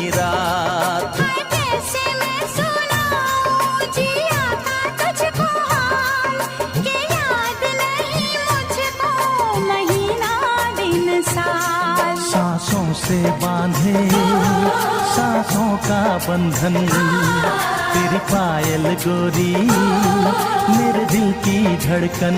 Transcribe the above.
रात। कैसे मैं सुनाऊं जिया का तुझको हाल, कि याद नहीं मुझको महीना दिन साल। सांसों से बांधे सांसों का बंधन, तेरी पायल गोरी मेरे दिल की धड़कन।